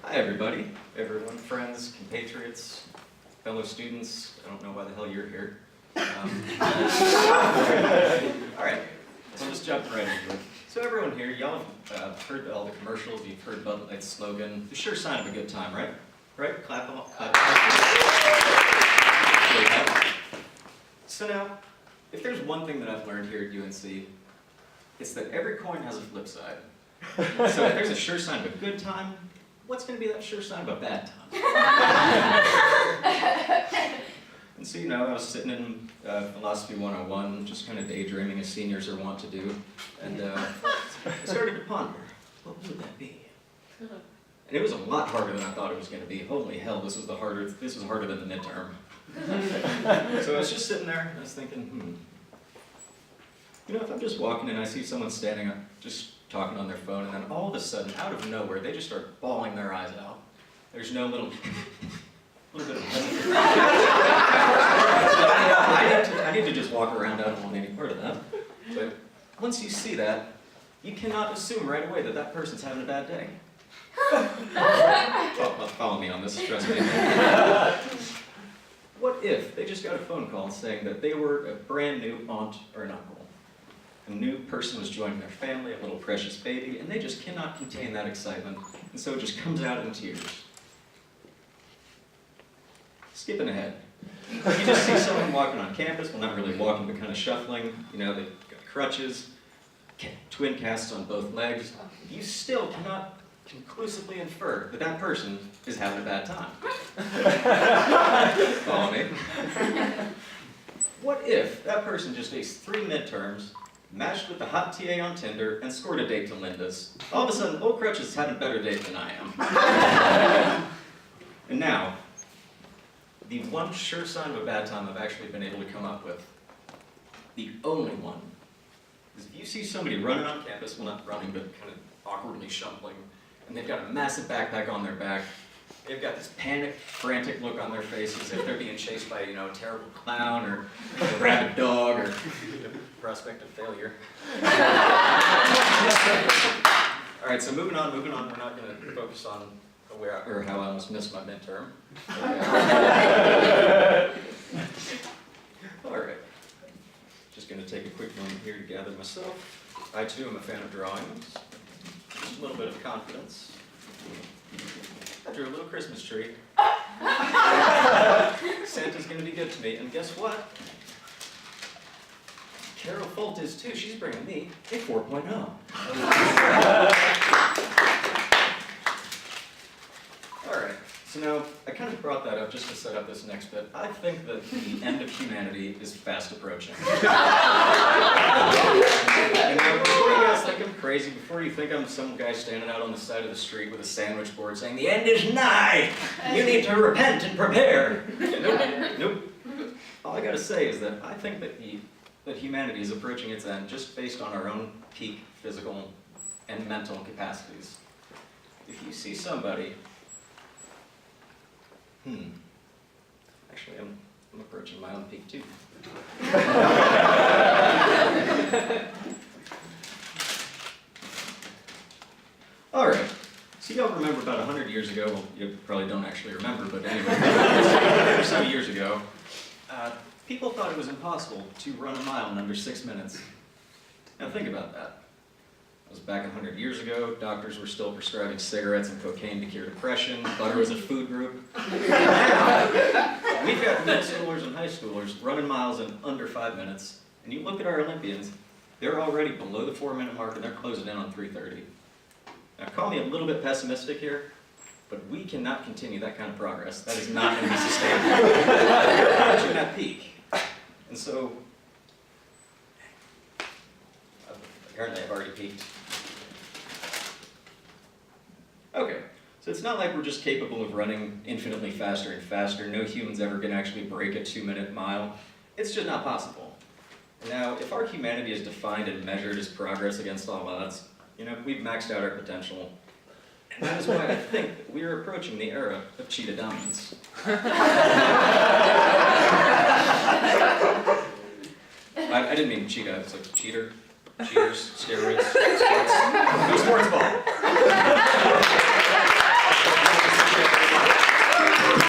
Hi everybody, everyone, friends, compatriots, fellow students. I don't know why the hell you're here. Alright, so just jump right into it. So everyone here, y'all have heard all the commercials, you've heard Bud Light's slogan, the sure sign of a good time, right? Right? Clap all, clap. So now, if there's one thing that I've learned here at UNC, it's that every coin has a flip side. So if there's a sure sign of a good time, what's going to be that sure sign of a bad time? And so, I was sitting in Philosophy 101, just kind of daydreaming as seniors are wont to do, and I started to ponder, what would that be? And it was a lot harder than I thought it was going to be. Holy hell, this was harder than the midterm. So I was just sitting there, and I was thinking, if I'm just walking and I see someone standing up, just talking on their phone, and then all of a sudden, out of nowhere, they just start bawling their eyes out. There's no little bit of hesitation. I need to just walk around. I don't want any part of that. But once you see that, you cannot assume right away that that person's having a bad day. Follow me on this, trust me. What if they just got a phone call saying that they were a brand new aunt or an uncle? A new person was joining their family, a little precious baby, and they just cannot contain that excitement, and so it just comes out in tears. Skipping ahead. You just see someone walking on campus, well, not really walking, but kind of shuffling. They've got crutches, twin casts on both legs. You still cannot conclusively infer that that person is having a bad time. Follow me? What if that person just aced 3 midterms, matched with the hot TA on Tinder, and scored a date to Linda's? All of a sudden, old Crutches is having a better date than I am. And now, the one sure sign of a bad time I've actually been able to come up with, the only one, is if you see somebody running on campus, well, not running, but kind of awkwardly shuffling, and they've got a massive backpack on their back, they've got this panicked, frantic look on their face as if they're being chased by, a terrible clown or a rabid dog or the prospect of failure. All right, so moving on. We're not going to focus on how I almost missed my midterm. All right, just going to take a quick moment here to gather myself. I too am a fan of drawings. Just a little bit of confidence. I drew a little Christmas tree. Santa's going to be good to me, and guess what? Carol Folt is too. She's bringing me a 4.0. Alright, so now I kind of brought that up just to set up this next bit. I think that the end of humanity is fast approaching. And before you guys think I'm crazy, before you think I'm some guy standing out on the side of the street with a sandwich board saying, "The end is nigh! You need to repent and prepare!" Nope. All I gotta say is that I think that humanity is approaching its end just based on our own peak physical and mental capacities. If you see somebody, actually I'm approaching my own peak too. Alright, so y'all remember about 100 years ago, well, you probably don't actually remember, but anyway, some years ago, people thought it was impossible to run a mile in under 6 minutes. Now think about that. That was back 100 years ago. Doctors were still prescribing cigarettes and cocaine to cure depression. Butter was a food group. Now, we've got middle schoolers and high schoolers running miles in under 5 minutes. And you look at our Olympians, they're already below the 4-minute mark and they're closing in on 3:30. Now call me a little bit pessimistic here, but we cannot continue that kind of progress. That is not going to be sustainable. We're approaching that peak. And so, apparently I've already peaked. Okay, so it's not like we're just capable of running infinitely faster and faster. No human's ever going to actually break a 2-minute mile. It's just not possible. Now, if our humanity is defined and measured as progress against all odds, we've maxed out our potential. And that is why I think that we are approaching the era of cheetah dominance. I didn't mean cheetah, it's like cheater, cheaters, steroids, sports ball.